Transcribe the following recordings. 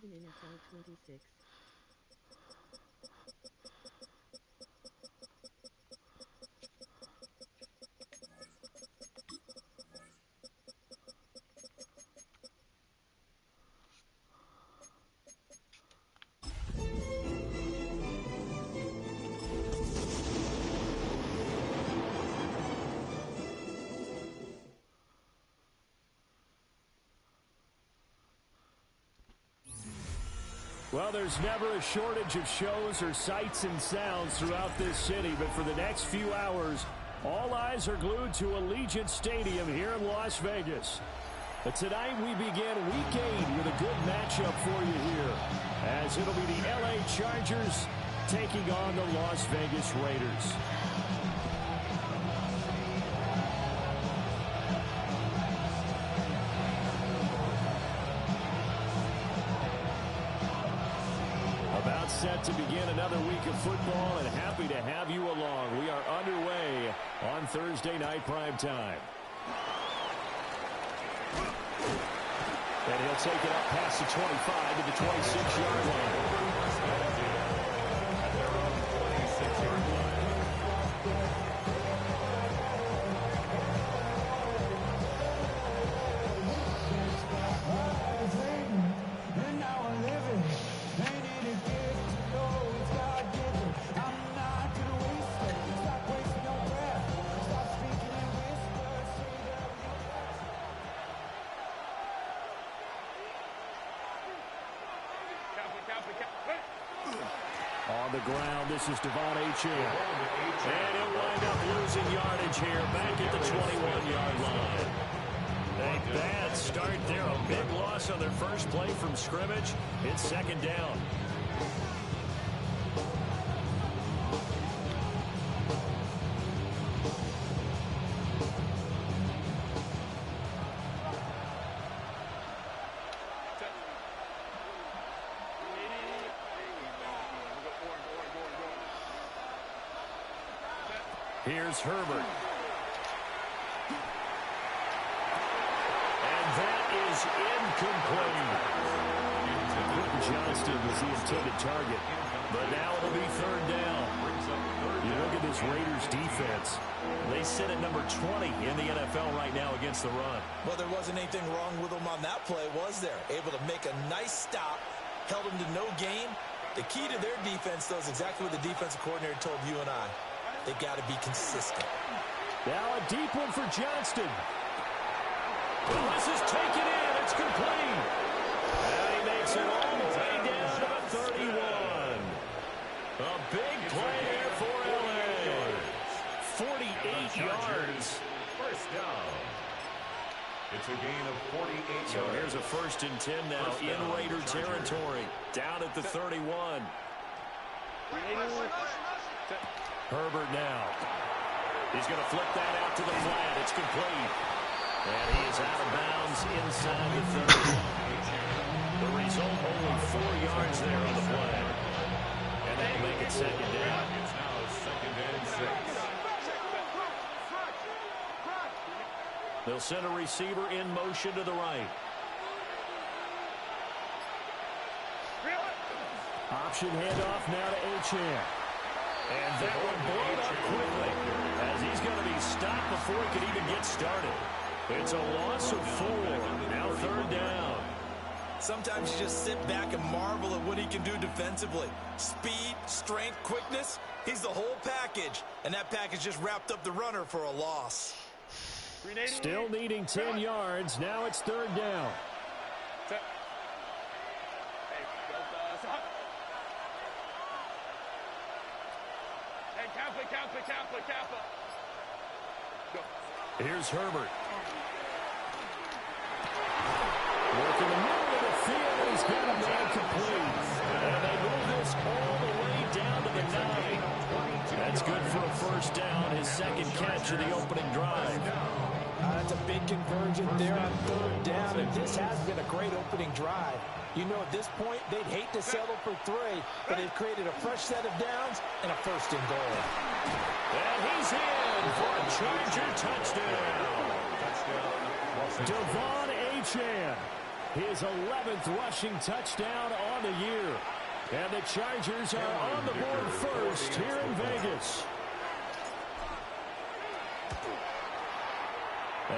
Madden NFL 26. Well, there's never a shortage of shows or sights and sounds throughout this city, but for the next few hours, all eyes are glued to Allegiant Stadium here in Las Vegas. But tonight we begin Week 8 with a good matchup for you here, as it'll be the LA Chargers taking on the Las Vegas Raiders. Set to begin another week of football, and happy to have you along. We are underway on Thursday night prime time. And he'll take it up past the 25 to the 26-yard line. On the ground, this is Devon Achane. And he'll wind up losing yardage here back at the 21-yard line. A bad start there. A big loss on their first play from scrimmage. It's second down. Here's Herbert. And that is incomplete. Quentin Johnston was the intended target, but now it'll be third down. You look at this Raiders defense. They sit at number 20 in the NFL right now against the run. Well, there wasn't anything wrong with them on that play, was there? Able to make a nice stop, held them to no gain. The key to their defense, though, is exactly what the defensive coordinator told you and I. They got to be consistent. Now a deep one for Johnston. Well, this is taken in. It's complete. And he makes it all the way down to the 31. A big play there for LA. 48 yards. First down. It's a gain of 48 yards. So here's a 1st and 10 now in Raider territory. Down at the 31. Herbert now. He's going to flip that out to the flat. It's complete. And he is out of bounds inside the 30. The result, only 4 yards there on the play. And that'll make it second down. It's now second and 6. They'll send a receiver in motion to the right. Option handoff now to Achane. And that one blown up quickly as he's going to be stopped before he can even get started. It's a loss of 4. Now third down. Sometimes you just sit back and marvel at what he can do defensively. Speed, strength, quickness. He's the whole package. And that package just wrapped up the runner for a loss. Still needing 10 yards. Now it's third down. Here's Herbert. Working the middle of the field. He's got a man complete. And they move this all the way down to the 9. That's good for a first down. His second catch of the opening drive. That's a big conversion there on third down. And this has been a great opening drive. You know, at this point, they'd hate to settle for 3, but they've created a fresh set of downs and a first and goal. And he's in for a Charger touchdown. Devon Achane. his 11th rushing touchdown on the year. And the Chargers are on the board first here in Vegas.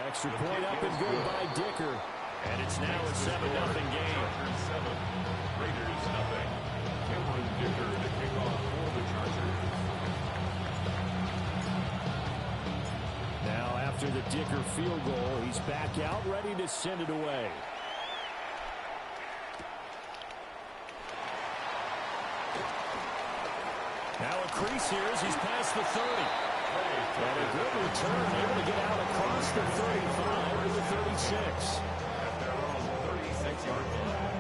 Extra point up and good by Dicker. And it's now a 7-0 game. Raiders nothing. Cameron Dicker to kick off for the Chargers. Now after the Dicker field goal, he's back out ready to send it away. Now a crease here as he's past the 30. And a good return, able to get out across the 35 to the 36. At their own 36-yard line.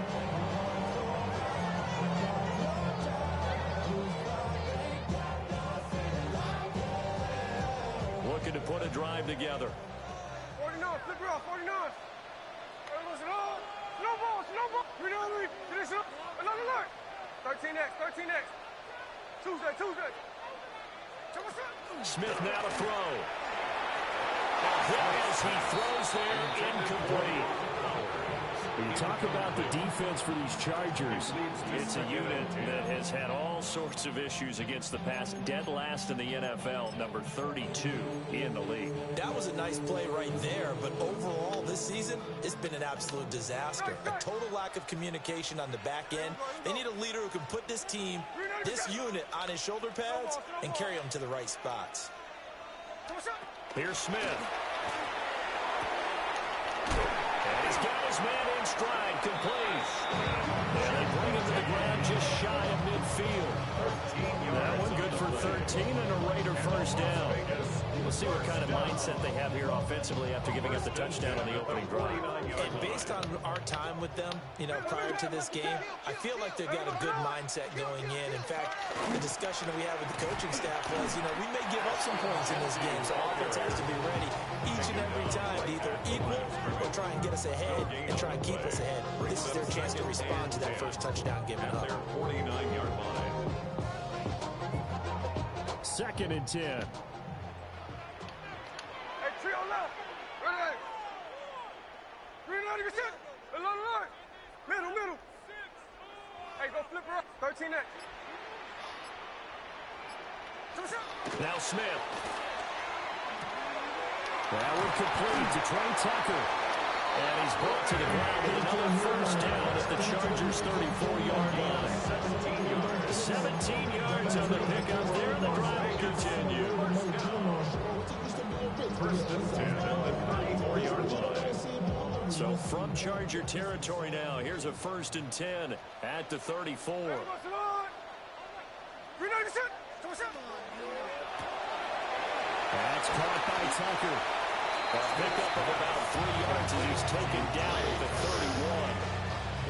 Looking to put a drive together. 49, flip it off, 49. No ball. Finish up. Another line. 13X. Tuesday. Smith now to throw. A hit as he throws there, incomplete. When you talk about the defense for these Chargers, It's a unit that has had all sorts of issues against the pass. Dead last in the NFL, number 32 in the league. That was a nice play right there, but overall this season, it's been an absolute disaster. A total lack of communication on the back end. They need a leader who can put this team, this unit, on his shoulder pads and carry them to the right spots. Here's Smith. And he's got his man in stride, complete. And they bring him to the ground just shy of midfield. That one good for 13 and a Raider first down. We'll see what kind of mindset they have here offensively after giving up the touchdown on the opening drive. And based on our time with them, prior to this game, I feel like they've got a good mindset going in. In fact, the discussion that we had with the coaching staff was, we may give up some points in this game, so offense has to be ready each and every time to either equal or try and get us ahead and try and keep us ahead. This is their chance to respond to that first touchdown given up. Their 49-yard line. 2nd and 10. Hey, trio left. Ready. 390%. Another line. Middle. Hey, go flip her up. 13X. Now Smith. That one complete to Trey Tucker. And he's brought to the ground with another first down at the Chargers' 34-yard line. 17 yards on the pickup there. The drive continues. First and 10 at the 34-yard line. So from Charger territory now, here's a 1st and 10 at the 34. 390%. That's caught by Tucker. A pickup of about 3 yards as he's taken down at the 31.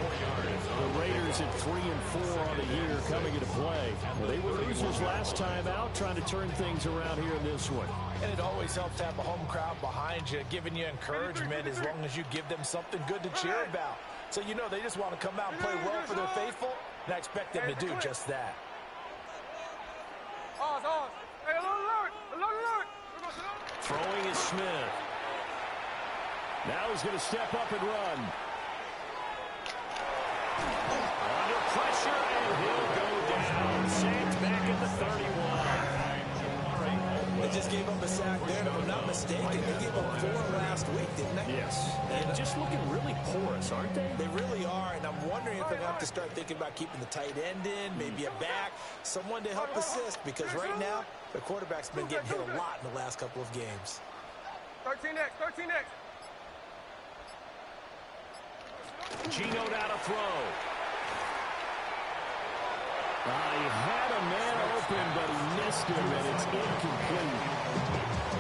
4 yards. The Raiders at 3 and 4 on the year coming into play. Well, they were losers last time out, trying to turn things around here in this one. And it always helps to have a home crowd behind you, giving you encouragement as long as you give them something good to cheer about. So they just want to come out and play well for their faithful, and I expect them to do just that. Hey, alert. Throwing is Smith. Now he's going to step up and run. Under pressure, and he'll go down. Sacked back at the 31. They just gave up a sack there, and if I'm not mistaken, they gave up 4 last week, didn't they? Yes. And just looking really porous, aren't they? They really are, and I'm wondering if they're going to have to start thinking about keeping the tight end in, maybe a back, someone to help assist, because right now, the quarterback's been getting hit a lot in the last couple of games. 13X. Gino now to throw. He had a man open, but he missed him, and it's incomplete.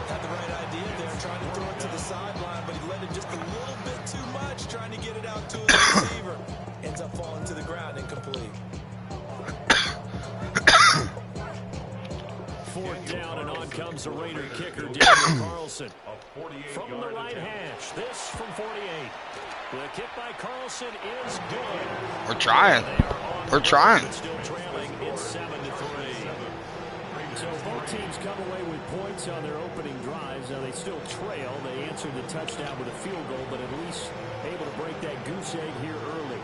Had the right idea there, trying to throw it to the sideline, but he let it just a little bit too much, trying to get it out to his receiver. Ends up falling to the ground, incomplete. 4th down, and on comes the Raider kicker, Daniel Carlson. From the right hash, this from 48. The kick by Carlson is good. We're trying. Still trailing, it's 7-3. So both teams come away with points on their opening drives. Now they still trail. They answered the touchdown with a field goal, but at least able to break that goose egg here early.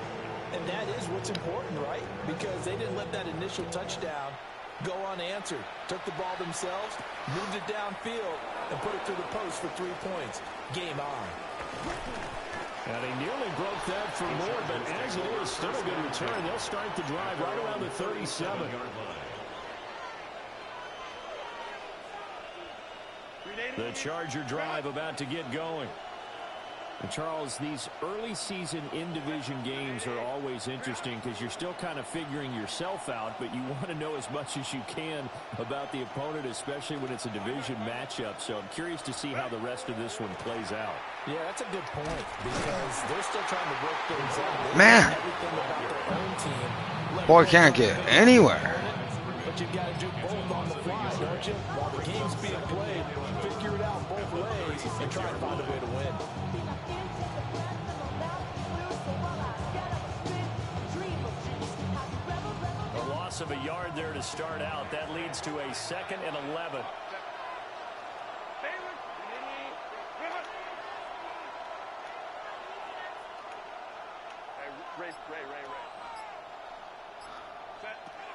And that is what's important, right? Because they didn't let that initial touchdown go unanswered. Took the ball themselves, moved it downfield, and put it through the post for 3 points. Game on. And they nearly broke that for more, but as it is, still a good return. They'll start the drive right around the 37. The Charger drive about to get going. And Charles, these early season in-division games are always interesting because you're still kind of figuring yourself out, but you want to know as much as you can about the opponent, especially when it's a division matchup. So I'm curious to see how the rest of this one plays out. Yeah, that's a good point because they're still trying to work things out. Man, everything about their own team. boy can't get anywhere. But you've got to do both on the fly, don't you? While the game's being played, figure it out both ways and try and find a way to win. A loss of a yard there to start out. That leads to a 2nd and 11.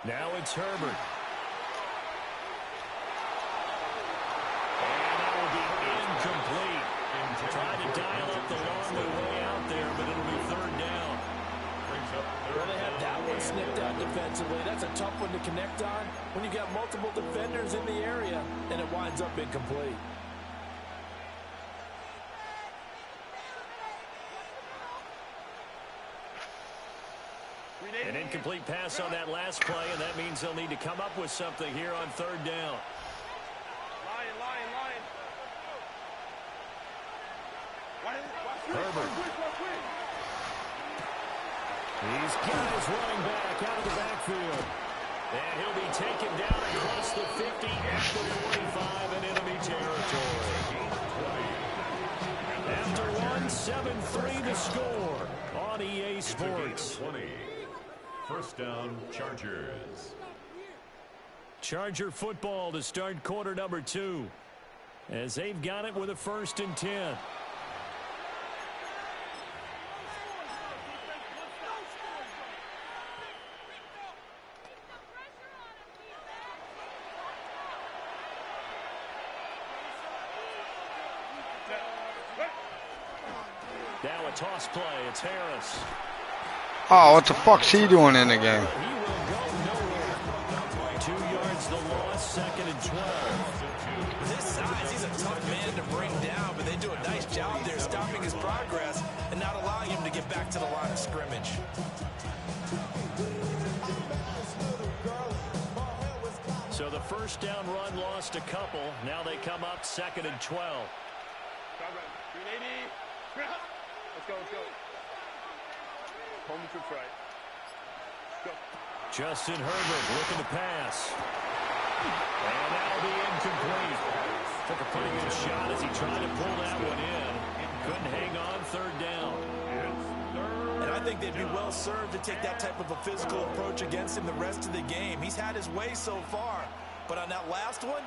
Now it's Herbert. And that will be incomplete. Trying to dial up the long way out there, but it'll be 3rd down. Well, they have that one snipped out defensively. That's a tough one to connect on when you've got multiple defenders in the area, and it winds up incomplete. An incomplete pass on that last play, and that means they'll need to come up with something here on 3rd down. Herbert. He's got his running back out of the backfield. And he'll be taken down across the 50 at the 45 in enemy territory. After one, 7-3 the score on EA Sports. 20. 1st down, Chargers. Charger football to start quarter number 2. As they've got it with a 1st and 10. Now a toss play. It's Harris. Oh, what the fuck's he doing in the game? He will go nowhere. 2 yards the loss, 2nd and 12. This size, he's a tough man to bring down, but they do a nice job there stopping his progress and not allowing him to get back to the line of scrimmage. So the 1st down run lost a couple. Now they come up 2nd and 12. Let's go, let's go. Home to right. Go. Justin Herbert looking to pass. And that'll be incomplete. Took a pretty good shot as he tried to pull that one in. Couldn't hang on 3rd down. And I think they'd be well served to take that type of a physical approach against him the rest of the game. He's had his way so far, but on that last one,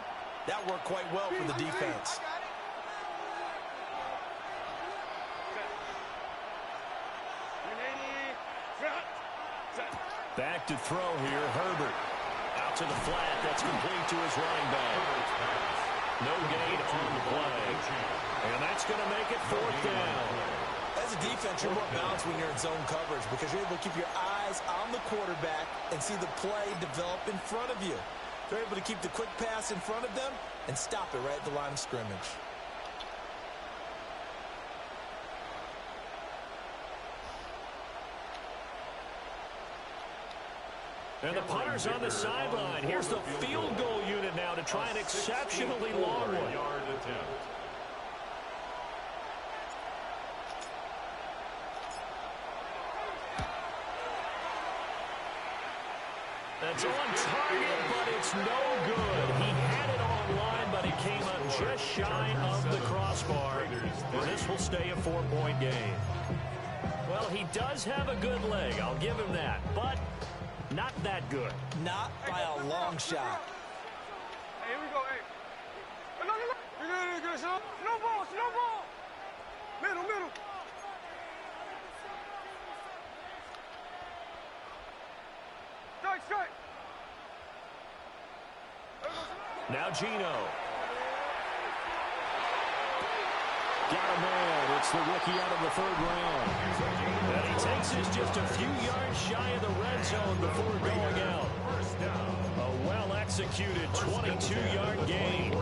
that worked quite well for the defense. Back to throw here, Herbert. Out to the flat, that's complete to his running back. No gain on the play. And that's going to make it 4th down. As a defense, you're more balanced when you're in zone coverage because you're able to keep your eyes on the quarterback and see the play develop in front of you. They're able to keep the quick pass in front of them and stop it right at the line of scrimmage. And the punter's on the sideline. Here's the field goal unit now to try an exceptionally long one. Yard attempt. That's on target, but it's no good. He had it on line, but it came up just shy of the crossbar. And this will stay a 4-point game. Well, he does have a good leg. I'll give him that. But not that good. Not by a long shot. Hey, here we go, hey. Slow ball, slow ball. Middle, middle. Strike, strike. Now Gino. Got a man. It's the rookie out of the third round. And he takes this just a few yards shy of the red zone before going out. A well-executed 22-yard gain.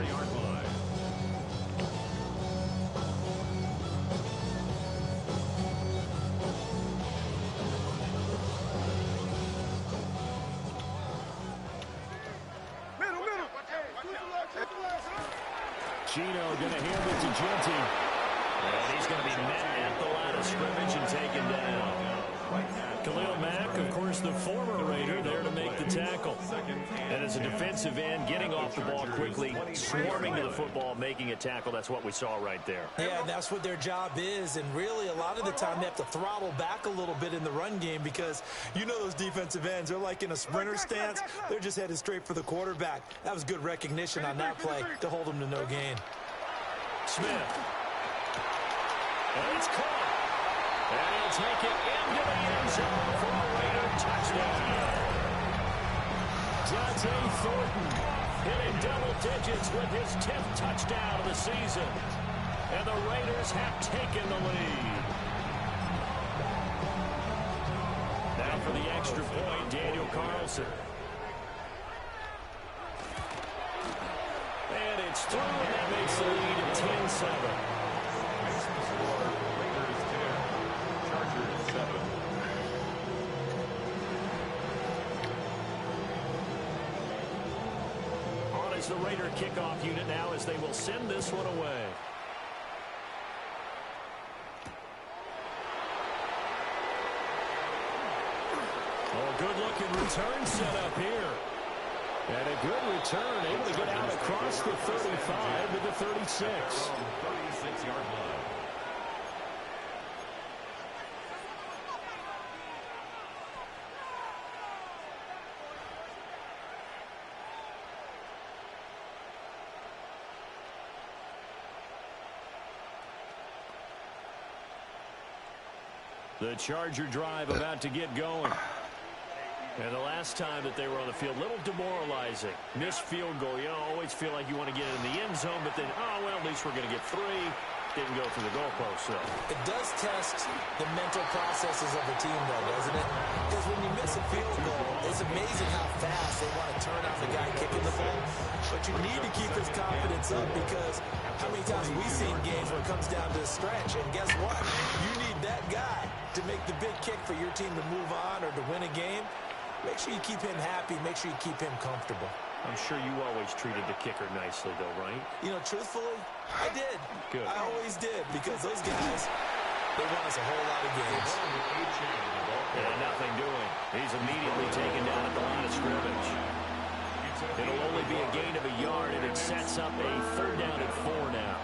Gino going to hand it to Genty. And he's going to be met at the line of scrimmage and taken down. Khalil Mack, of course, the former Raider, there to make the tackle. And as a defensive end, getting off the ball quickly, swarming to the football, making a tackle, that's what we saw right there. Yeah, and that's what their job is. And really, a lot of the time, they have to throttle back a little bit in the run game because you know those defensive ends, they're like in a sprinter stance. They're just headed straight for the quarterback. That was good recognition on that play to hold them to no gain. Smith. And it's caught. And he'll take it into the end zone for a Raider touchdown. Dante Thornton hitting double digits with his 10th touchdown of the season. And the Raiders have taken the lead. Now for the extra point, Daniel Carlson. And it's through, and that makes the lead at 10-7. On is the Raider kickoff unit now as they will send this one away. Oh, good-looking return set up here. And a good return, able to get out across the 35 to the 36. 36-yard line. The Charger drive about to get going. And the last time that they were on the field, a little demoralizing. Missed field goal. You always feel like you want to get in the end zone, but then, oh, well, at least we're going to get 3. Didn't go through the goalpost, so. It does test the mental processes of a team, though, doesn't it? Because when you miss a field goal, it's amazing how fast they want to turn on the guy kicking the ball. But you need to keep his confidence up because how many times have we seen games where it comes down to a stretch? And guess what? You need that guy to make the big kick for your team to move on or to win a game. Make sure you keep him happy. Make sure you keep him comfortable. I'm sure you always treated the kicker nicely, though, right? You know, truthfully, I did. Good. I always did because those guys, they won us a whole lot of games. And nothing doing. He's immediately taken down at the line of scrimmage. It'll only be a gain of a yard, and it sets up a 3rd down and 4 now.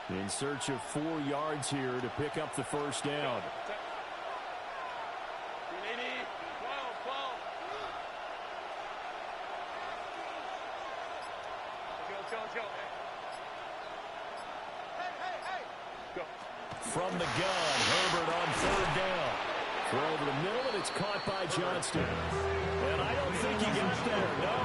In search of 4 yards here to pick up the 1st down. From the gun, Herbert on 3rd down. Throw over the middle, and it's caught by Johnston. And I don't think he got there, no.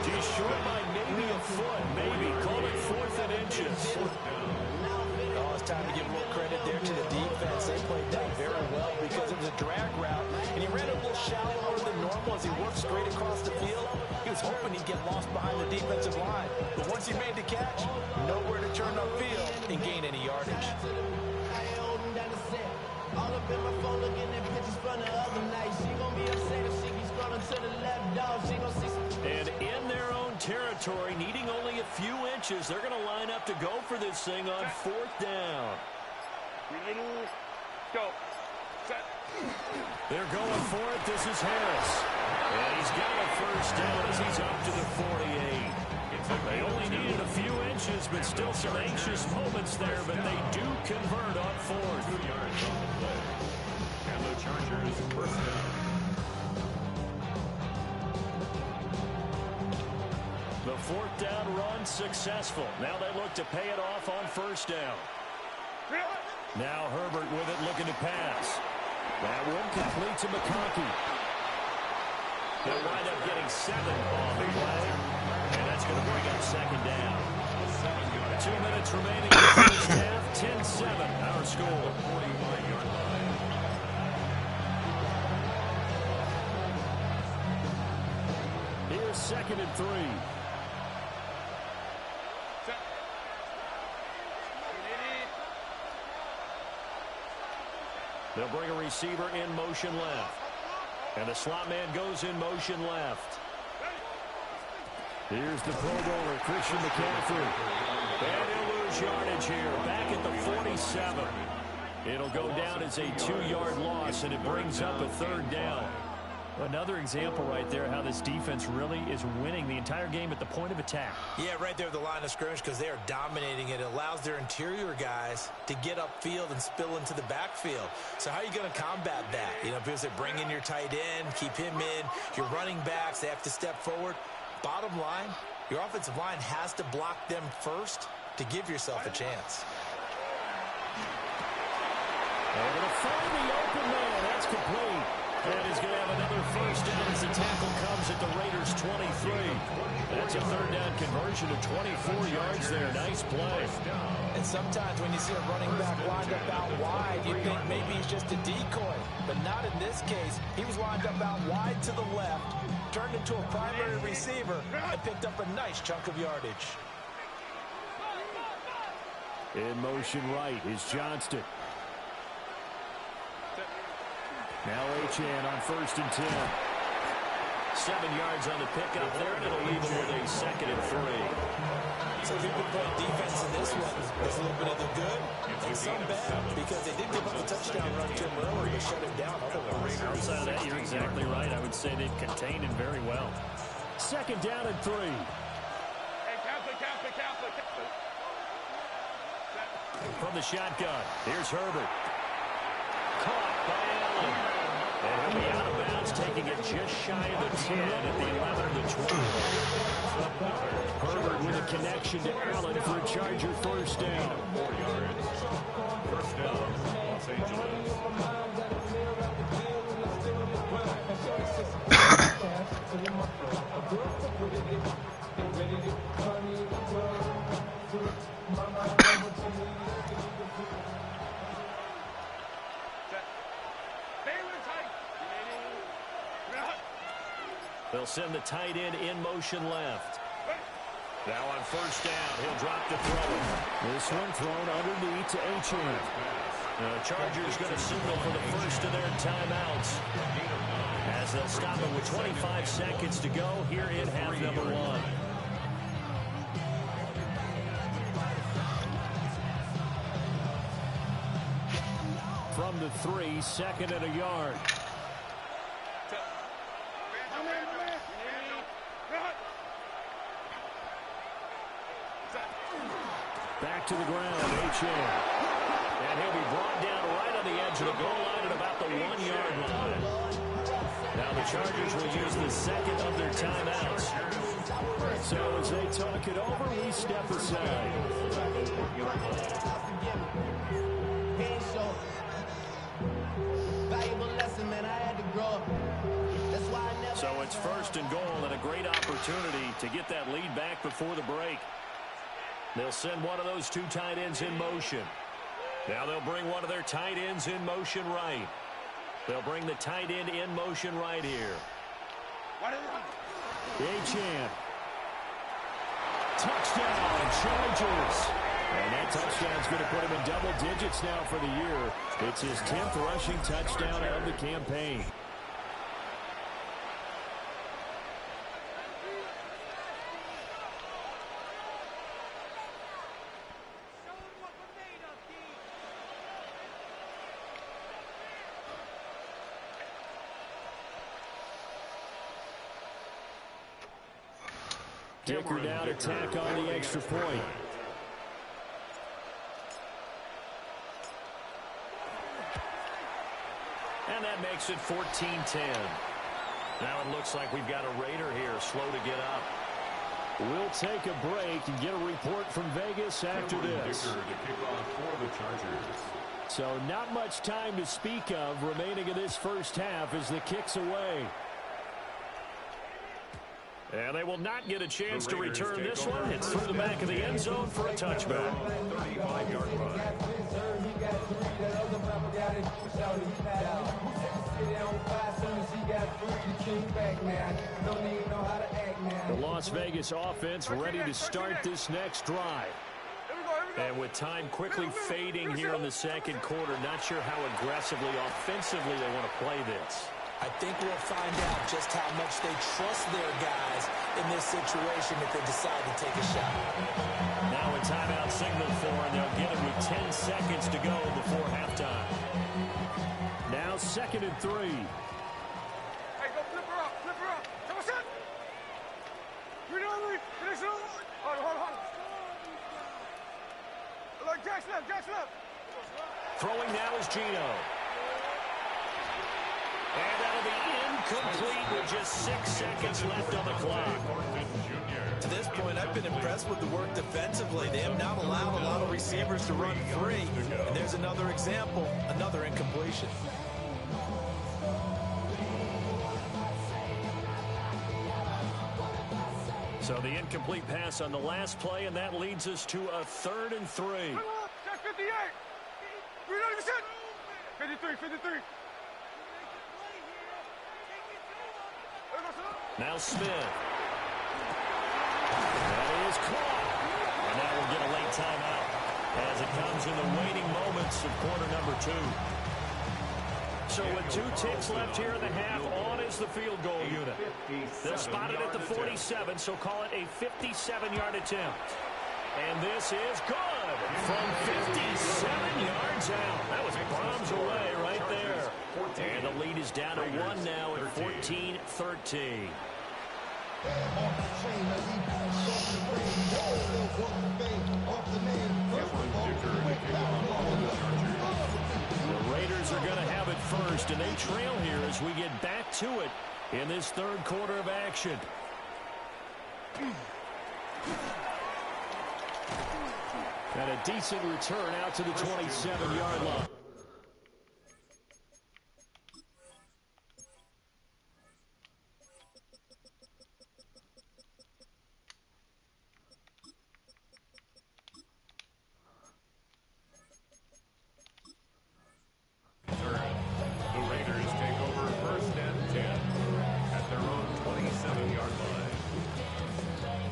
He's short by maybe a foot, maybe. Call it 4th and inches. Oh, it's time to give a little credit there to the defense. They played that very well because it was a drag route, and he ran a little shallower than normal as he worked straight across the field. He was hoping he'd get lost behind the defensive line. But once he made the catch, nowhere to turn upfield and gain any yardage. All up in my phone looking at pictures from the other night. She gon' be upset if she keeps scrolling to the left, dog. She gon' see some. And in their own territory, needing only a few inches, they're going to line up to go for this thing on 4th down. Go. Set. They're going for it. This is Harris. And he's got a 1st down as he's up to the 48. They only needed a few inches. inches, but still some anxious moments there, but they do convert on fourth. 2 yards on the play. And the Chargers first down. The fourth down run successful. Now they look to pay it off on first down. Now Herbert with it, looking to pass. That one complete to McConkey. They'll wind up getting 7 on the play. And that's going to bring up second down. 2 minutes remaining in the first half. 10-7 our score. 41-yard line. Here's 2nd and 3. They'll bring a receiver in motion left. And the slot man goes in motion left. Here's the Pro Bowler, Christian McCaffrey. And he'll lose yardage here, back at the 47. It'll go down as a 2-yard loss, and it brings up a third down. Another example right there how this defense really is winning the entire game at the point of attack. Yeah, right there at the line of scrimmage, because they are dominating it. It allows their interior guys to get upfield and spill into the backfield. So how are you going to combat that? You know, because they bring in your tight end, keep him in. Your running backs, they have to step forward. Bottom line, your offensive line has to block them first to give yourself a chance. They're going to find the open man. That's complete. And he's going to have another first down as the tackle comes at the Raiders' 23. That's a third down conversion of 24 yards there. Nice play. And sometimes when you see a running back lined up out wide, you think maybe he's just a decoy. But not in this case. He was lined up out wide to the left, turned into a primary receiver, and picked up a nice chunk of yardage. In motion right is Johnston. Now Achane on 1st and 10. 7 yards on the pickup there, and it'll leave them with a 2nd and 3. So if you can play defense in this one, there's a little bit of the good and some bad, because they did give up a touchdown run to him earlier to shut him down otherwise. Outside of that, you're exactly right. I would say they've contained him very well. 2nd down and 3. Hey, Catholic. From the shotgun, here's Herbert. Caught by Allen. And he'll be out of bounds, taking it just shy of the 10 at the 11 of the 20. Herbert with a connection to Allen for a Charger first down. 4 yards. First down, Los Angeles. They'll send the tight end in motion left. Now on first down, he'll drop the throw. This one thrown underneath to Achane. The Chargers going to signal for the first of their timeouts, as they'll stop it with 25 seconds to go here in half number 1. From the 3, 2nd and a yard. Back to the ground, Achane. And he'll be brought down right on the edge of the goal line at about the 1-yard line. Now the Chargers will use the 2nd of their timeouts. So as they talk it over, we step aside. So it's 1st and goal and a great opportunity to get that lead back before the break. They'll send one of those 2 tight ends in motion. Now they'll bring one of their tight ends in motion right. They'll bring the tight end in motion right here. Achane. Touchdown, Chargers. And that touchdown's going to put him in double digits now for the year. It's his 10th rushing touchdown of the campaign. Dicker down to tack on the extra point. And that makes it 14-10. Now it looks like we've got a Raider here, slow to get up. We'll take a break and get a report from Vegas after this. Dicker to kick off for the Chargers. So not much time to speak of remaining in this first half as the kick's away. And they will not get a chance to return this one. It's through the back of the end zone for a touchback. 35-yard line. The Las Vegas offense ready to start this next drive. And with time quickly fading here in the second quarter, not sure how aggressively, offensively they want to play this. I think we'll find out just how much they trust their guys in this situation if they decide to take a shot. Now a timeout signal for, and they'll get it with 10 seconds to go before halftime. Now 2nd and 3. Hey, go flip her up, flip her up. Come on, set. Finish it up. Hold on. Like Jack's left. Throwing now is Geno. And that'll be incomplete with just 6 seconds left on the clock. To this point, I've been impressed with the work defensively. They have not allowed a lot of receivers to run free. And there's another example, another incompletion. So the incomplete pass on the last play, and that leads us to a 3rd and 3. That's 58. 53. Now Smith. That is caught. And now we'll get a late timeout as it comes in the waning moments of quarter number 2. So with 2 ticks left here in the half, on is the field goal unit. They'll spot it at the 47, so call it a 57-yard attempt. And this is good from 57 yards out. That was bombs away right there. And the lead is down to 1 now at 14-13. The Raiders are going to have it first, and they trail here as we get back to it in this 3rd quarter of action. And a decent return out to the 27-yard line. The Raiders take over 1st and 10 at their own 27-yard line.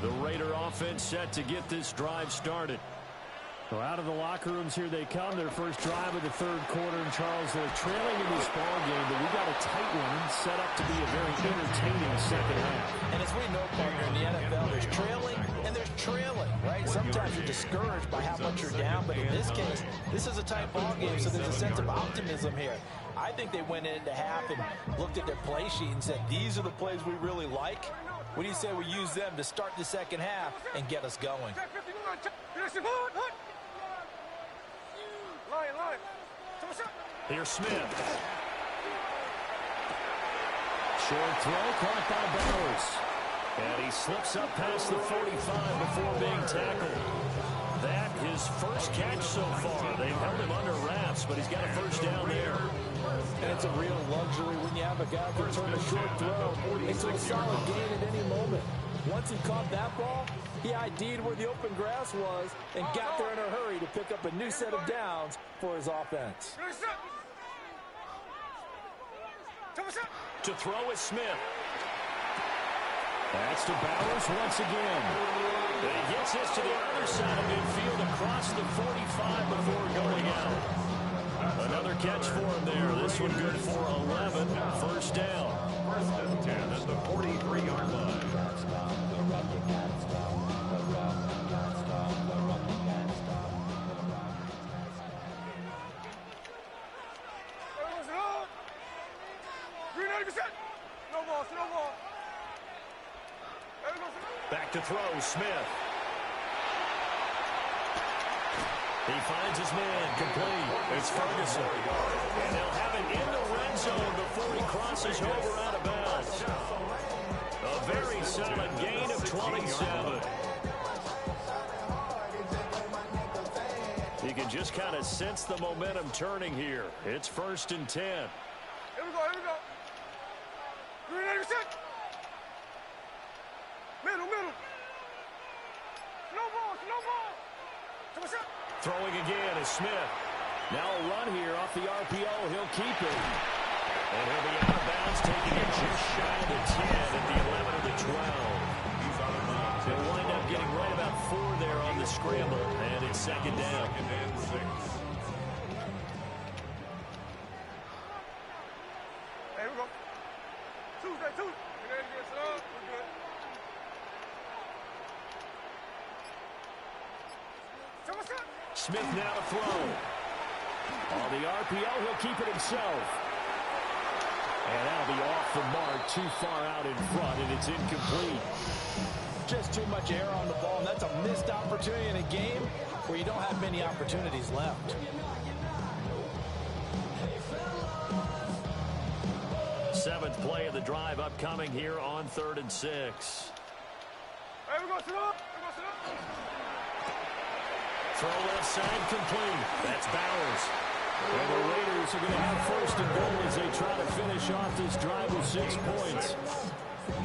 The Raider offense set to get this drive started. So out of the locker rooms here they come. Their first drive of the 3rd quarter. And Charles, they're trailing in this ball game, but we got a tight one set up to be a very entertaining second half. And as we know, partner, in the NFL, there's trailing and there's trailing, right? Sometimes you're discouraged by how much you're down, but in this case, this is a tight ball game, so there's a sense of optimism here. I think they went into half and looked at their play sheet and said, these are the plays we really like. What do you say we use them to start the second half and get us going? Here's Smith. Short throw caught by Bowers. And he slips up past the 45 before being tackled. That his first catch so far. They've held him under wraps, but he's got a first down there. And it's a real luxury when you have a guy who can turn a short throw into a solid gain at any moment. Once he caught that ball, he ID'd where the open grass was and got there in a hurry to pick up a new set of downs for his offense. To throw is Smith. That's to Bowers once again. And he gets this to the other side of midfield across the 45 before going out. Another catch for him there. This one good for 11. First down. 1st and 10 at the 43-yard line. Back to throw, Smith. He finds his man, complete. It's Ferguson. And they'll have it in the red end zone before he crosses over out of bounds. A very solid gain of 27. You can just kind of sense the momentum turning here. It's 1st and 10. Here we go, here we go. Ready, set. Middle. No ball. Come on, set. Throwing again is Smith. Now a run here off the RPO. He'll keep it. And he'll be out of bounds, taking it just shy of the 10 at the 11 of the 12. He'll wind up getting right about 4 there on the scramble, and it's 2nd down. 2nd and 6. Hey, here we go. Tuesday. We're good. Come on, set. Smith now to throw. On the RPO, he'll keep it himself. And that'll be off the mark, too far out in front, and it's incomplete. Just too much air on the ball, and that's a missed opportunity in a game where you don't have many opportunities left. Seventh play of the drive upcoming here on 3rd and 6. Hey, we're going to sit up. Throw left side complete. That's Bowers. And the Raiders are going to have 1st and goal as they try to finish off this drive with 6 points.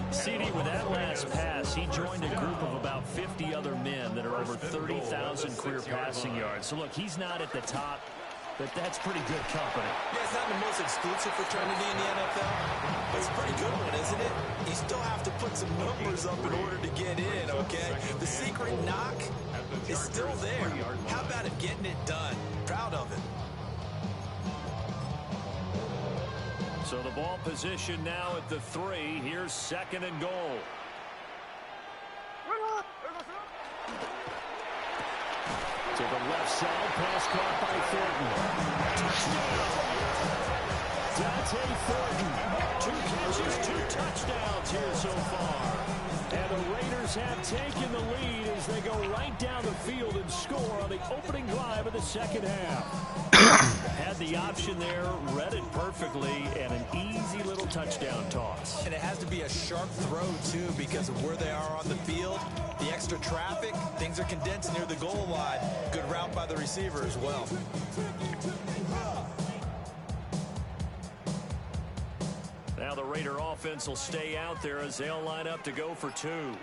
CD, with that last pass, he joined a group of about 50 other men that are over 30,000 career passing yards. So, look, he's not at the top, but that's pretty good company. Yeah, it's not the most exclusive fraternity in the NFL, but it's a pretty good one, isn't it? You still have to put some numbers up in order to get in, okay? The secret knock is still there. How about him getting it done? Proud of it. So the ball position now at the 3. Here's 2nd and goal. To the left side, pass caught by Thornton. Dante Thornton, 2 catches, 2 touchdowns here so far. And the Raiders have taken the lead as they go right down the field and score on the opening drive of the 2nd half. Had the option there, read it perfectly, and an easy little touchdown toss. And it has to be a sharp throw, too, because of where they are on the field. The extra traffic, things are condensed near the goal line. Good route by the receiver as well. Now the Raider offense will stay out there as they'll line up to go for 2.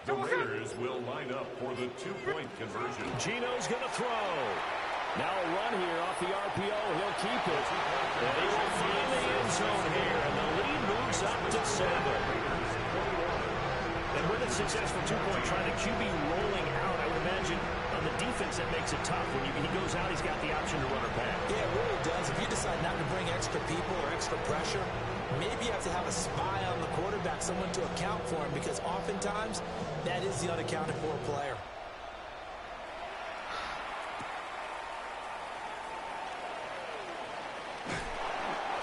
The Raiders will line up for the 2-point conversion. Gino's going to throw. Now a run here off the RPO. He'll keep it. And he will find the end zone here, and the lead moves up to 7. And with a successful 2-point try, the QB rolling out, I would imagine on the defense that makes it tough. When he goes out, he's got the option to run or pass. Yeah, it really does. If you decide not to bring extra people or extra pressure, maybe you have to have a spy on the quarterback, someone to account for him, because oftentimes that is the unaccounted for player.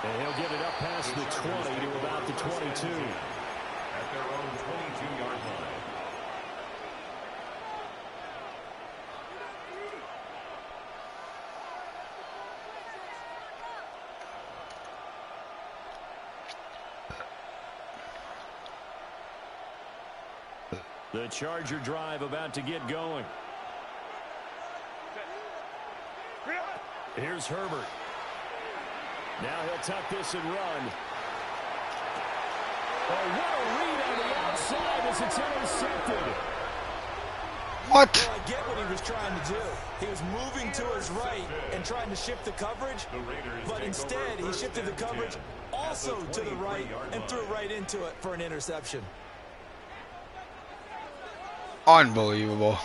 And he'll get it up past the 20 to about the 22. At their own 22-yard line. The Charger drive about to get going. Here's Herbert. Now he'll tuck this and run. Oh, what a read on the outside as it's intercepted. What? Well, I get what he was trying to do. He was moving to his right and trying to shift the coverage, but instead he shifted the coverage also to the right and threw right into it for an interception. Unbelievable.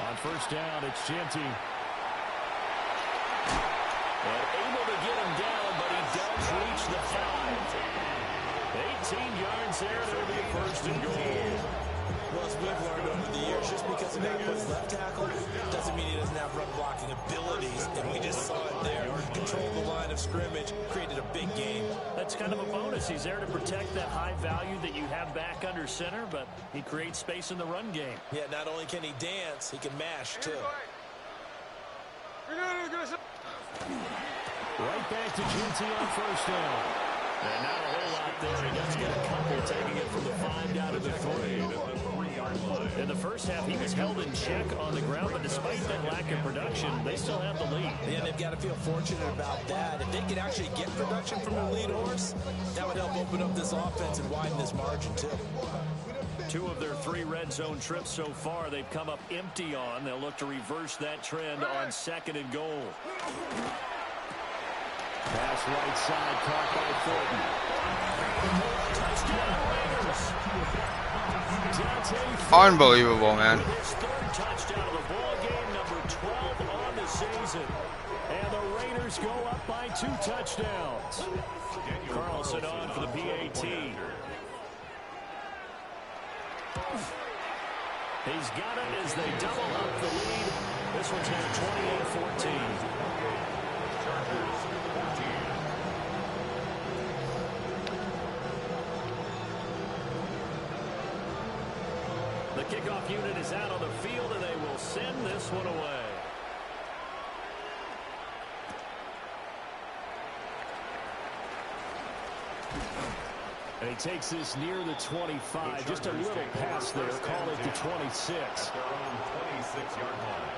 On first down, it's Genty. And able to get him down, but he does reach the 5. 18 yards there, and it'll be a 1st and goal. Well, as we've learned over the years, just because a guy plays left tackle doesn't mean he doesn't have run blocking abilities, and we just saw it there. Controlled the line of scrimmage, created a big game. That's kind of a bonus. He's there to protect that high value that you have back under center, but he creates space in the run game. Yeah, not only can he dance, he can mash, too. Right back to Ginty on first down. And not a whole lot there. He does get a couple, taking it from the 5 down to the 3. In the first half, he was held in check on the ground, but despite that lack of production, they still have the lead. And they've got to feel fortunate about that. If they could actually get production from their lead horse, that would help open up this offense and widen this margin, too. 2 of their 3 red zone trips so far, they've come up empty on. They'll look to reverse that trend on 2nd and goal. Pass right side, caught by Thornton. Unbelievable, man. His 3rd touchdown of the ball game, number 12 on the season. And the Raiders go up by 2 touchdowns. Carlson on for the PAT. He's got it as they double up the lead. This one's now 28-14. Chargers 14. The kickoff unit is out on the field, and they will send this one away. And he takes this near the 25. Just a little pass there. Call it the 26. At their own 26-yard line.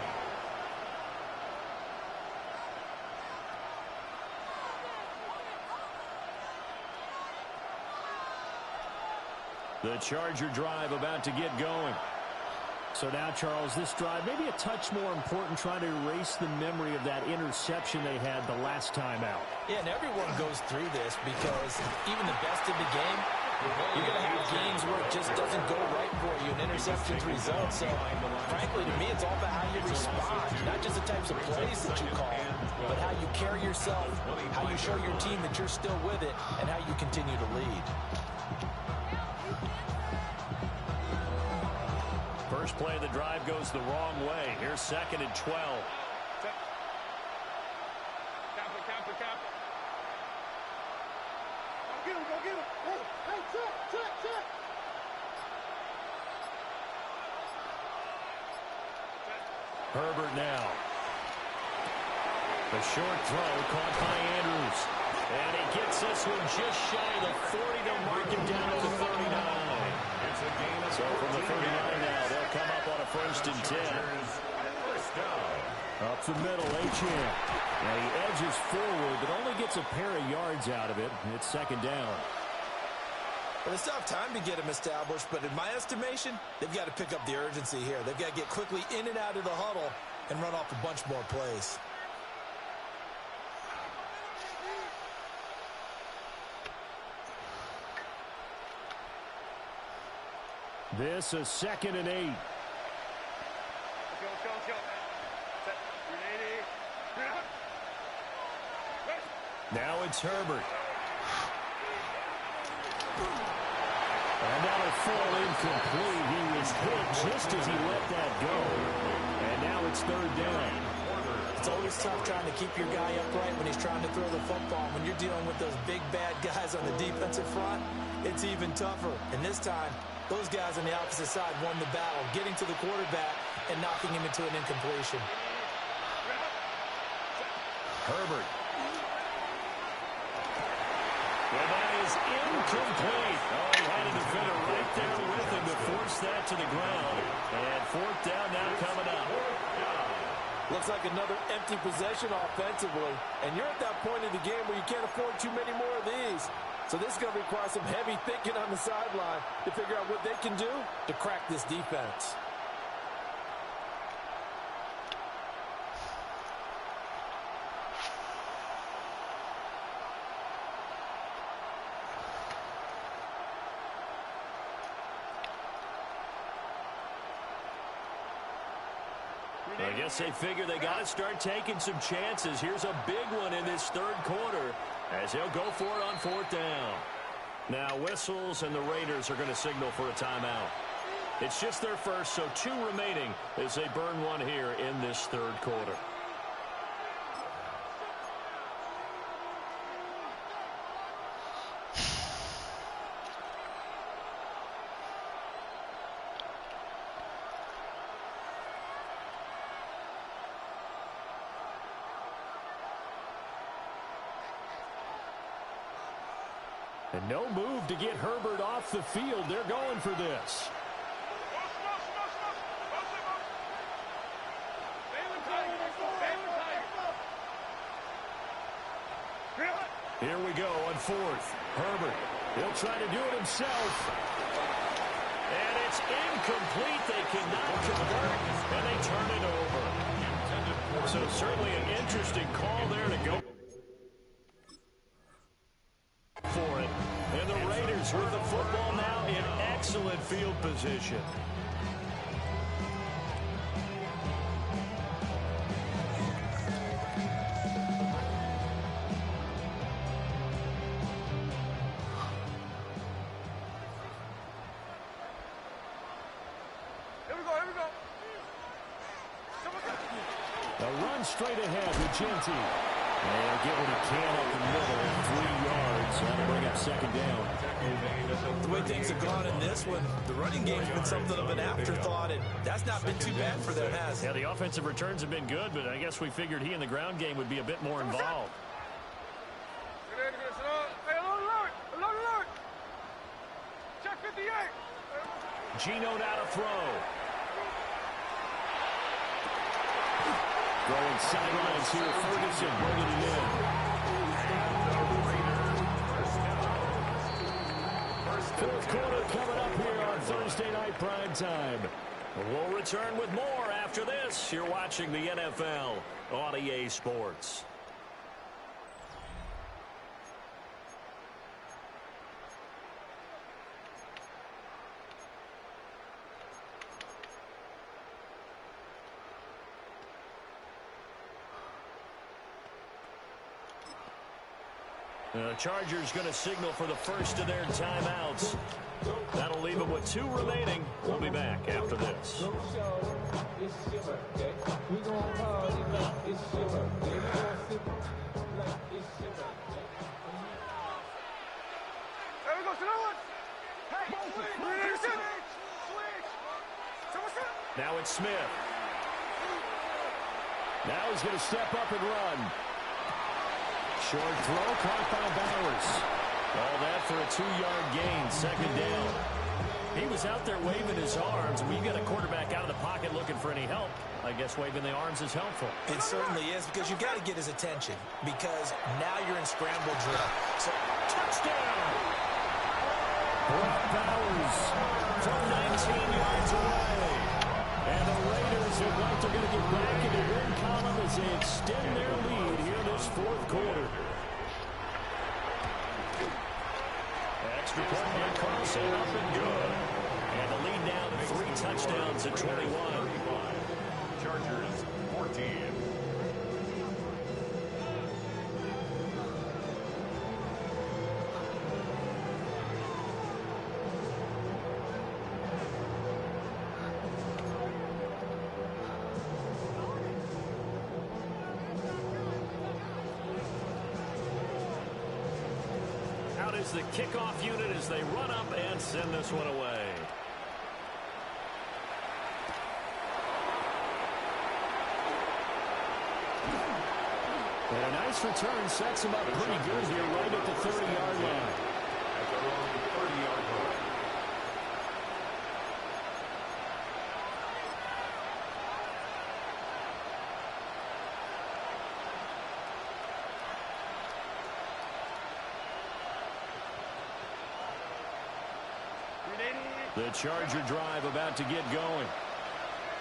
The Charger drive about to get going. So now, Charles, this drive maybe a touch more important, trying to erase the memory of that interception they had the last time out. Yeah, and everyone goes through this because even the best in the game, you're going to have games where it just doesn't go right for you, and interceptions result. So, frankly, to me, it's all about how you respond, not just the types of plays that you call, but how you carry yourself, how you show your team that you're still with it, and how you continue to lead. First play of the drive goes the wrong way. Here's 2nd and 12. Go get him. Hey, check. Herbert now. The short throw caught by Andrews. And he gets this one just shy of the 40 to mark him down to the 39. So from the 39 now, they'll come up on a 1st and 10. First down. Up the middle, Achane. And he edges forward, but only gets a pair of yards out of it. It's 2nd down. Well, it's tough time to get them established, but in my estimation, they've got to pick up the urgency here. They've got to get quickly in and out of the huddle and run off a bunch more plays. This is 2nd and 8. Let's go. Set. Ready? Now it's Herbert. And that'll fall incomplete. He was hit just as he let that go. And now it's 3rd down. It's always tough trying to keep your guy upright when he's trying to throw the football. When you're dealing with those big, bad guys on the defensive front, it's even tougher. And this time, those guys on the opposite side won the battle, getting to the quarterback and knocking him into an incompletion. Herbert. Well, that is incomplete. Oh, he had a defender right there with him to force that to the ground. And 4th down now coming up. Looks like another empty possession offensively. And you're at that point in the game where you can't afford too many more of these. So this is going to require some heavy thinking on the sideline to figure out what they can do to crack this defense. I guess they figure they got to start taking some chances. Here's a big one in this 3rd quarter as they'll go for it on 4th down. Now whistles and the Raiders are going to signal for a timeout. It's just their first, so 2 remaining as they burn one here in this 3rd quarter. And no move to get Herbert off the field. They're going for this. Here we go on fourth. Herbert, he'll try to do it himself. And it's incomplete. They cannot convert, and they turn it over. So certainly an interesting call there to go for it. And the Raiders with the football now in excellent field position. Straight ahead with Genty. And get what he can up the middle. 3 yards. That'll bring up second down. The way things have gone in this one, the running game's been something of an afterthought, and that's not been too bad for them, has it? Yeah, the offensive returns have been good, but I guess we figured he in the ground game would be a bit more involved. Check 58. Geno now to throw. Throwing sidelines here, Ferguson bringing it in. Fourth quarter coming up here on Thursday Night Prime Time. We'll return with more after this. You're watching the NFL on EA Sports. The Chargers going to signal for the first of their timeouts. That'll leave them with 2 remaining. We'll be back after this. Now it's Smith. Now he's going to step up and run. Short throw caught by Bowers. All that for a 2-yard gain, second down. He was out there waving his arms. When you get a quarterback out of the pocket looking for any help, I guess waving the arms is helpful. It certainly is, because you've got to get his attention, because now you're in scramble drill. So, touchdown! Brock Bowers from 19 yards away. And the Raiders look like they're going to get back in the win column as they extend their lead here this fourth quarter. Extra point by Carlson, up and good. And the lead now to 3 touchdowns at 21. Chargers 14. Is the kickoff unit as they run up and send this one away. And a nice return sets him up pretty good here right at the 30-yard line. At their own 30-yard line. The Charger drive about to get going.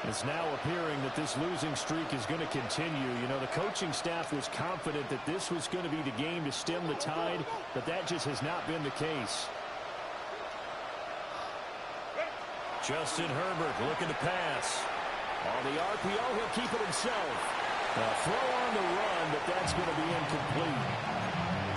It's now appearing that this losing streak is going to continue. You know, the coaching staff was confident that this was going to be the game to stem the tide, but that just has not been the case. Justin Herbert looking to pass. On the RPO, he'll keep it himself. A throw on the run, but that's going to be incomplete.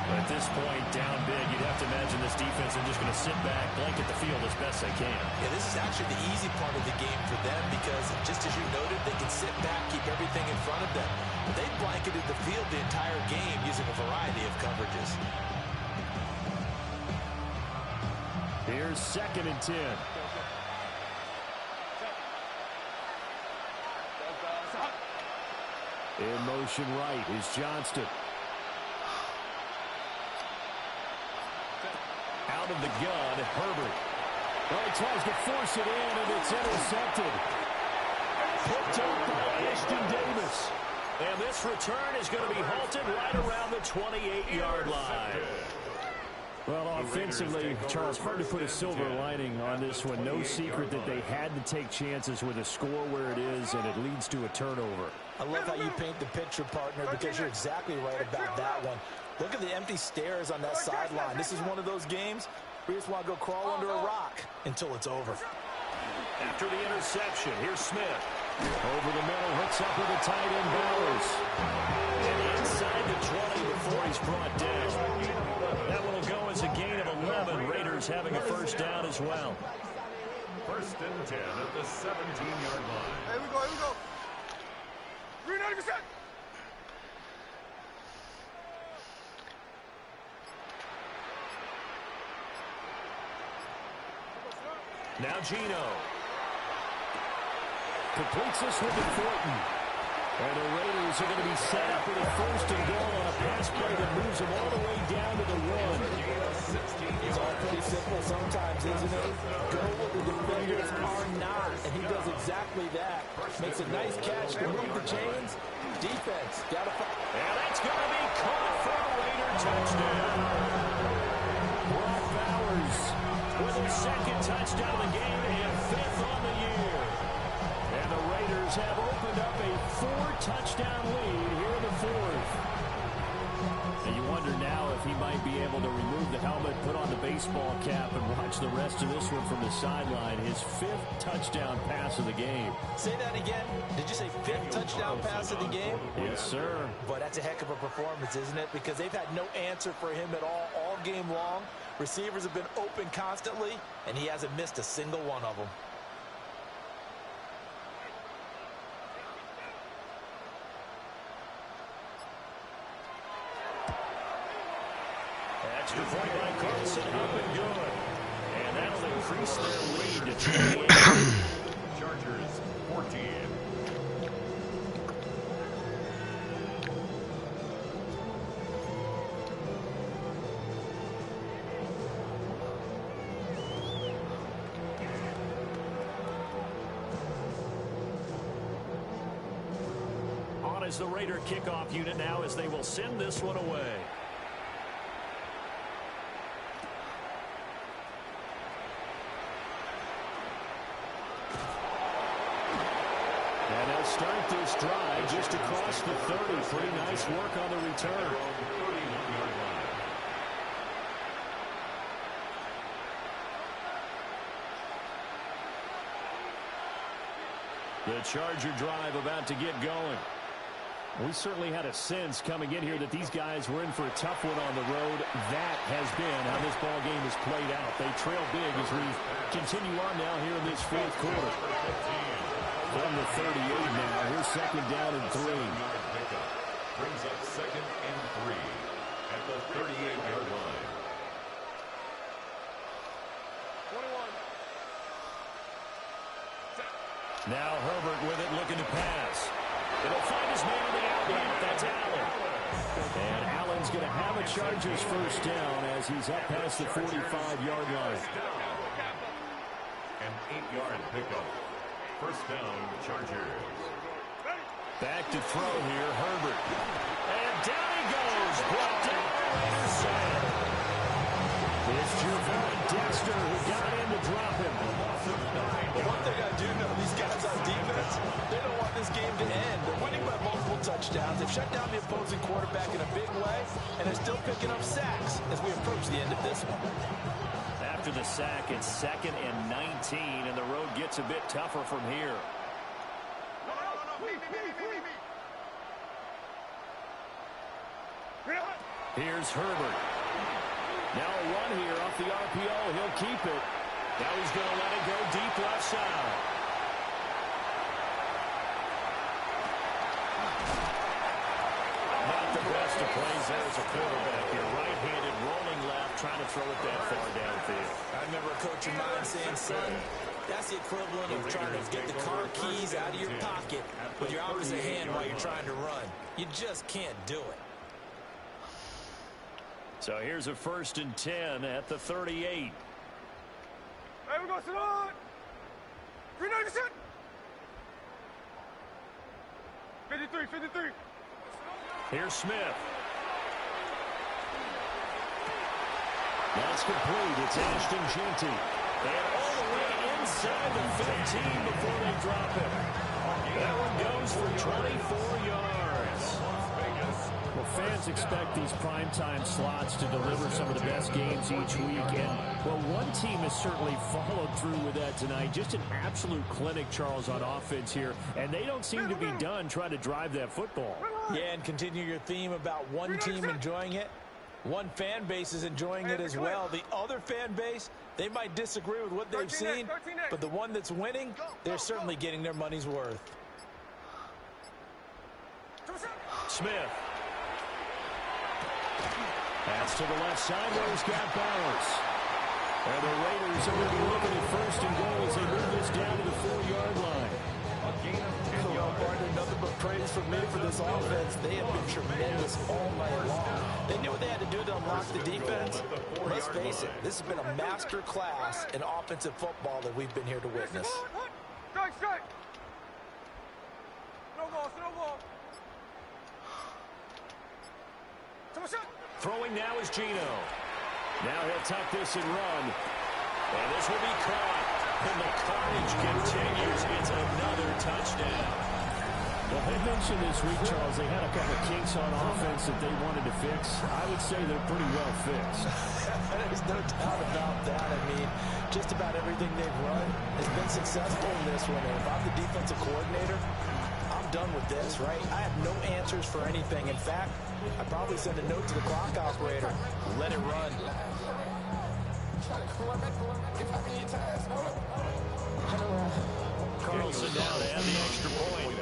But at this point, down big, you'd have to imagine this defense is just going to sit back, blanket the field as best they can. Yeah, this is actually the easy part of the game for them, because just as you noted, they can sit back, keep everything in front of them. But they blanketed the field the entire game using a variety of coverages. Here's 2nd and 10. In motion right is Johnston. out of the gun, Herbert. Well, he tries to force it in, and it's intercepted. Picked up by Ashton Davis. And this return is going to be halted right around the 28-yard line. Well, offensively, Charles, hard to put a silver lining on this one. No secret that they had to take chances with a score where it is, and it leads to a turnover. I love how you paint the picture, partner, because you're exactly right about that one. Look at the empty stares on that sideline. This is one of those games where you just want to go crawl under a rock until it's over. After the interception, here's Smith. Over the middle, hooks up with the tight end, Bowers. And inside the 20 before he's brought down. That one will go as a gain of 11. Raiders having a first down as well. First and 10 at the 17-yard line. Here we go, here we go. 390%. Now Gino. Completes this one to Thornton. And the Raiders are going to be set up with a first and goal on a pass play that moves them all the way down to the one. It's all pretty simple sometimes, isn't it? Go where the defenders are not, and he does exactly that. Makes a nice catch to move the chains. Defense, got to find. And that's going to be caught for a Raider touchdown. Brock Bowers with his second touchdown of the game and fifth on the year. And the Raiders have opened up a 4-touchdown lead here in the fourth. And you wonder now if he might be able to remove the helmet, put on the baseball cap, and watch the rest of this one from the sideline. His 5th touchdown pass of the game. Say that again. Did you say 5th touchdown pass of the game? Yes, sir. But that's a heck of a performance, isn't it? Because they've had no answer for him at all game long. Receivers have been open constantly, and he hasn't missed a single one of them. Extra point by Carlson, up and good. And that'll increase their lead to 28. Chargers 14. On is the Raider kickoff unit now as they will send this one away. Start this drive just across the 30. Pretty nice work on the return. The Charger drive about to get going. We certainly had a sense coming in here that these guys were in for a tough one on the road. That has been how this ball game has played out. They trail big as we continue on now here in this fourth quarter. From the 38 now. Here's second down and 3. Brings up second and 3 at the 38-yard line. 21. Now Herbert with it, looking to pass. It'll find his man on the outlet. That's Allen. And Allen's going to have a Chargers first down as he's up past the 45-yard line. An 8-yard pickup. First down, Chargers. Back to throw here, Herbert. And down he goes. Brought down Raider side. It's Gervon Dexter who got in to drop him. The one thing I do know, these guys on defense, they don't want this game to end. They're winning by multiple touchdowns. They've shut down the opposing quarterback in a big way, and they're still picking up sacks as we approach the end of this one. After the sack, it's second and 19, and the road gets a bit tougher from here. Here's Herbert. Now a run here off the RPO. He'll keep it. Now he's going to let it go deep left side. Not the best of plays there as a quarterback. You're right-handed, rolling left, trying to throw it that far downfield. I remember a coach of mine saying, son, that's the equivalent of trying to get the car keys out of your pocket with your opposite hand while you're trying to run. You just can't do it. So here's a 1st and 10 at the 38. Hey, we go, sit on. 397. 53. Here's Smith. That's complete. It's Ashton Jeanty. And all the way inside the 15 before they drop it. That one goes for 24 yards. Well, fans expect these primetime slots to deliver some of the best games each week. And, well, one team has certainly followed through with that tonight. Just an absolute clinic, Charles, on offense here. And they don't seem to be done trying to drive that football. Yeah, and continue your theme about one team enjoying it. One fan base is enjoying it as well. The other fan base, they might disagree with what they've seen, but the one that's winning, they're certainly getting their money's worth. Smith. Pass to the left side where he's got Bowers. And the Raiders are going to be looking at 1st and goal as they move this down to the 4-yard line. A gain of 10 yards. Nothing but praise from me for this offense. They have been tremendous all night long. They knew what they had to do to unlock the defense. Let's face it, this has been a master class in offensive football that we've been here to witness. Strike. No ball. Throwing now is Geno. Now he'll tuck this and run. And this will be caught. And the carnage continues. It's another touchdown. Well, they mentioned this week, Charles, they had a couple of kinks on offense that they wanted to fix. I would say they're pretty well fixed. There's no doubt about that. I mean, just about everything they've run has been successful in this one. And if I'm the defensive coordinator, I'm done with this, right? I have no answers for anything. In fact, I probably send a note to the clock operator. Let it run. Carlson down to add the extra point.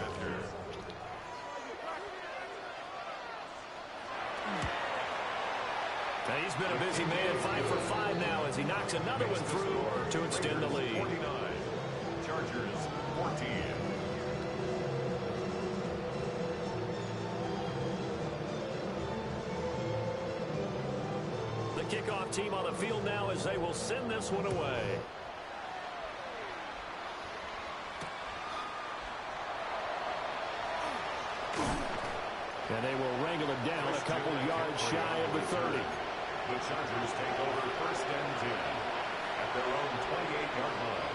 Now he's been a busy man, 5 for 5 now as he knocks another one through to extend the lead. 49. Chargers 14. The kickoff team on the field now as they will send this one away. And they will wrangle it down a couple yards shy of the 30. The Chargers take over 1st and 10 at their own 28-yard line.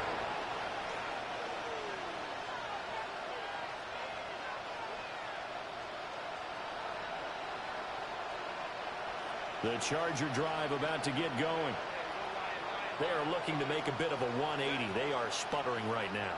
The Charger drive about to get going. They are looking to make a bit of a 180. They are sputtering right now.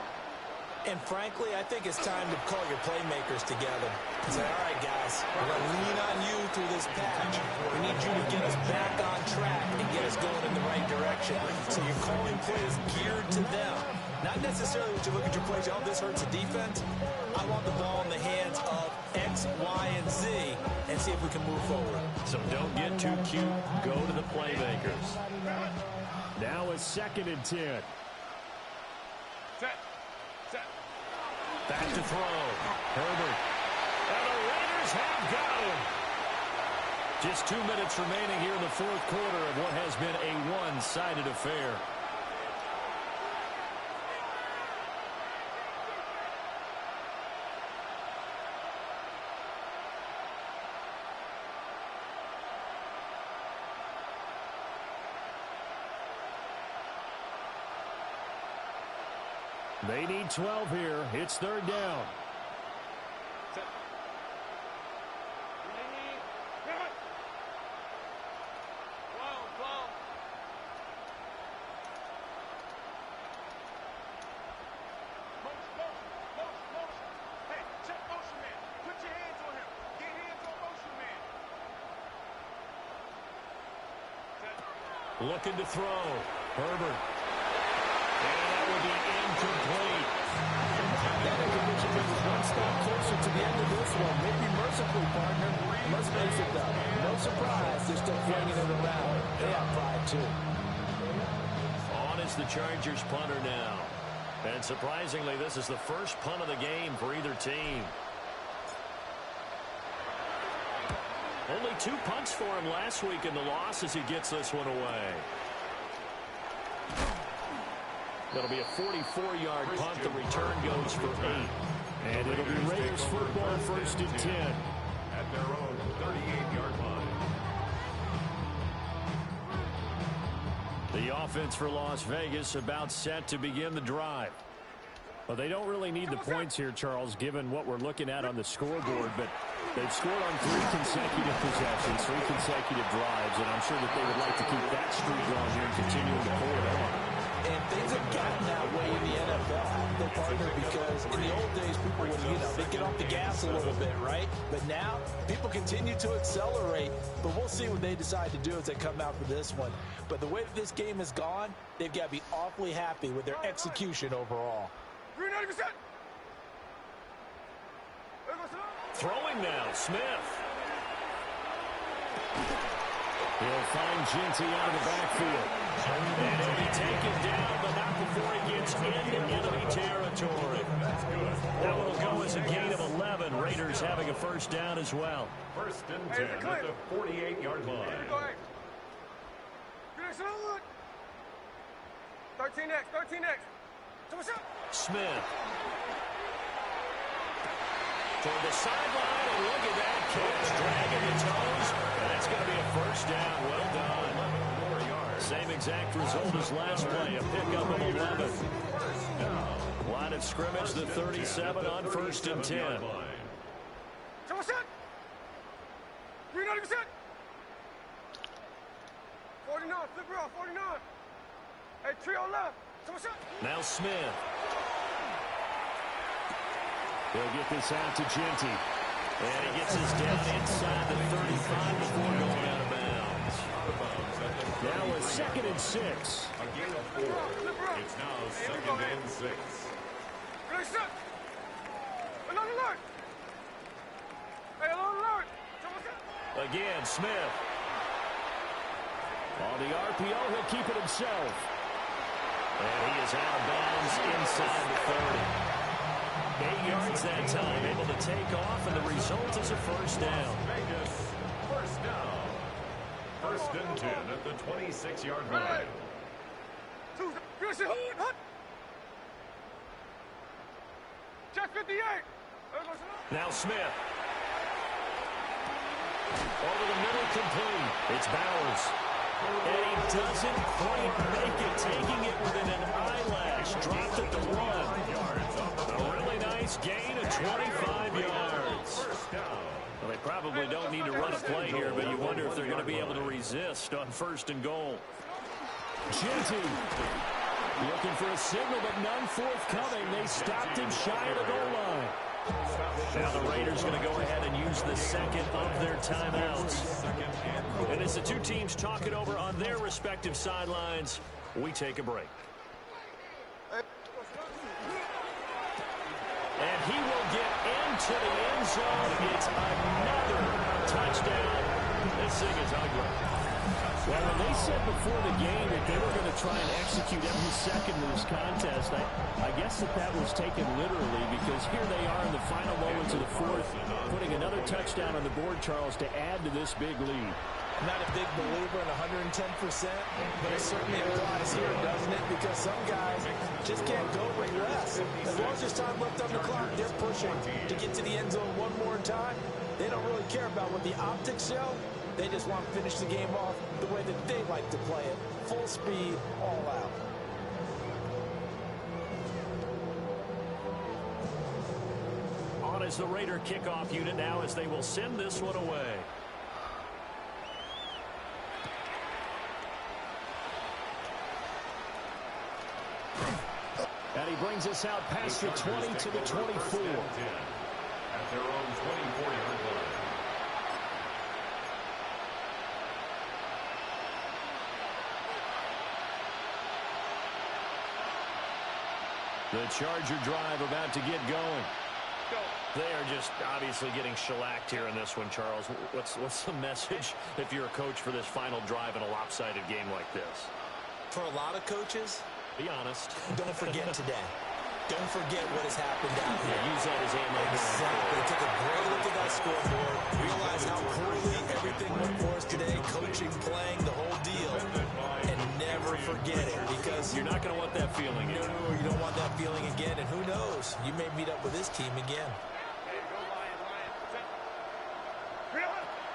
And frankly, I think it's time to call your playmakers together and say, all right, guys, we're going to lean on you through this patch. We need you to get us back on track and get us going in the right direction. So you're calling plays geared to them. Not necessarily what you look at your plays, oh, this hurts the defense. I want the ball in the hands of X, Y, and Z and see if we can move forward. So don't get too cute. Go to the playmakers. Now a 2nd and 10. Set. Back to throw. Herbert. And the Raiders have got him. Just 2 minutes remaining here in the 4th quarter of what has been a one-sided affair. They need 12 here. It's 3rd down. Looking to throw. Herbert. And that will be incomplete. That condition is one step closer to the end of this one. Maybe mercifully, partner. Let's face it, though. No surprise, they're still flinging it around. They have pride, too. On is the Chargers punter now. And surprisingly, this is the first punt of the game for either team. Only 2 punts for him last week in the loss as he gets this one away. That'll be a 44-yard punt. The return goes for 8. And it'll be Raiders football, 1st and 10. At their own 38-yard line. The offense for Las Vegas about set to begin the drive. Well, they don't really need the points here, Charles, given what we're looking at on the scoreboard, but they've scored on 3 consecutive possessions, 3 consecutive drives, and I'm sure that they would like to keep that streak going here and continuing to pull it on. And things have gotten that way in the NFL, haven't they, partner? Because in the old days, people would, they'd get off the gas a little bit, right? But now, people continue to accelerate. But we'll see what they decide to do as they come out for this one. But the way that this game has gone, they've got to be awfully happy with their execution overall. Throwing now, Smith. He'll find Jeanty out of the backfield. And he'll be taken down, but not before he gets into enemy territory. That one will go as a gain of 11. Raiders having a 1st down as well. 1st and 10 at the 48-yard line. 13X. Smith. Toward the sideline, and look at that catch, dragging the toes. And that's going to be a 1st down. Well done. Same exact result as last play, a pickup of 11. Line of scrimmage, the 37 on 1st and 10. 49, flip around, 49. Hey, trio left. Now Smith. He'll get this out to Jeanty. And he gets us down inside the 35 before going out of bounds. Now a 2nd and 6. A gain of 4. It's now 2nd and 6. Again, Smith. On the RPO, he'll keep it himself. And he is out of bounds inside the 30. 8 yards that time, able to take off, and the result is a 1st down. Vegas, 1st down. 1st and 10 at the 26-yard line. Check 58. Now Smith. Over the middle, complete. It's Bowers. And he doesn't quite make it, taking it within an eyelash. Dropped at the 1. A really nice gain of 25 yards. Well, they probably don't need to run a play here, but you wonder if they're going to be able to resist on 1st and goal. Jeanty looking for a signal, but none forthcoming. They stopped him shy of the goal line. Now the Raiders going to go ahead and use the 2nd of their timeouts. And as the 2 teams talk it over on their respective sidelines, we take a break. And he will get into the end zone. It's another touchdown. This thing is ugly. Well, when they said before the game that they were going to try and execute every second of this contest, I guess that was taken literally, because here they are in the final moments of the 4th, putting another touchdown on the board, Charles, to add to this big lead. Not a big believer in 110%, but it certainly applies here, doesn't it? Because some guys just can't go with less. As long as there's time left on the clock, they're pushing to get to the end zone one more time. They don't really care about what the optics show. They just want to finish the game off the way that they like to play it. Full speed, all out. On is the Raider kickoff unit now as they will send this one away. And he brings us out past the 20 to the 24. At their own 24-yard line. The Charger drive about to get going. They are just obviously getting shellacked here in this one, Charles. What's the message if you're a coach for this final drive in a lopsided game like this? For a lot of coaches, be honest. don't forget today. Don't forget what has happened out here. Use that as ammo. Exactly. Take a great look at that scoreboard. Realize how poorly everything went for us today. Coaching, playing, the whole deal. And never forget it, because You're not going to want that feeling. no, you don't want that feeling again. And who knows? You may meet up with this team again.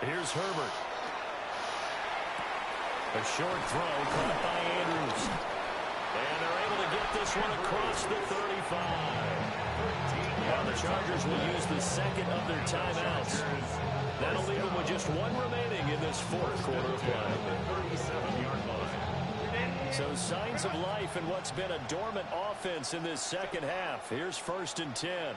Here's Herbert. A short throw caught by Andrews. And they're able to get this one across the 35. Now the Chargers will use the second of their timeouts. That'll leave them with just one remaining in this fourth quarter of play. So signs of life in what's been a dormant offense in this second half. Here's 1st and 10.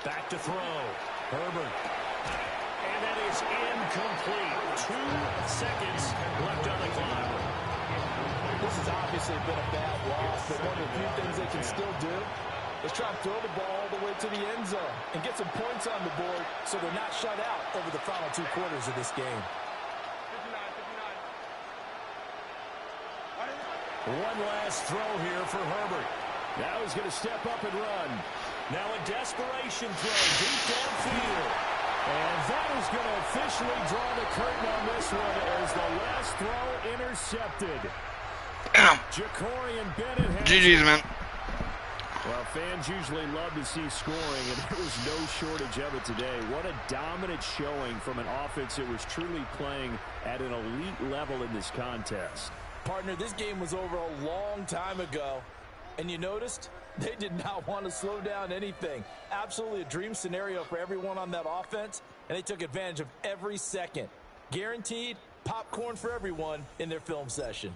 Back to throw. Herbert. And that is incomplete. 2 seconds left on the clock. This has obviously been a bad loss, but one of the few things they can still do is try and throw the ball all the way to the end zone and get some points on the board so they're not shut out over the final 2 quarters of this game. One last throw here for Herbert. Now he's going to step up and run. Now a desperation throw deep downfield. And that is going to officially draw the curtain on this one as the last throw intercepted. Jacorian Bennett has GG's, man. Well, fans usually love to see scoring, and there was no shortage of it today. What a dominant showing from an offense that was truly playing at an elite level in this contest. Partner, this game was over a long time ago, and you noticed they did not want to slow down anything. Absolutely a dream scenario for everyone on that offense, and they took advantage of every second. Guaranteed popcorn for everyone in their film session.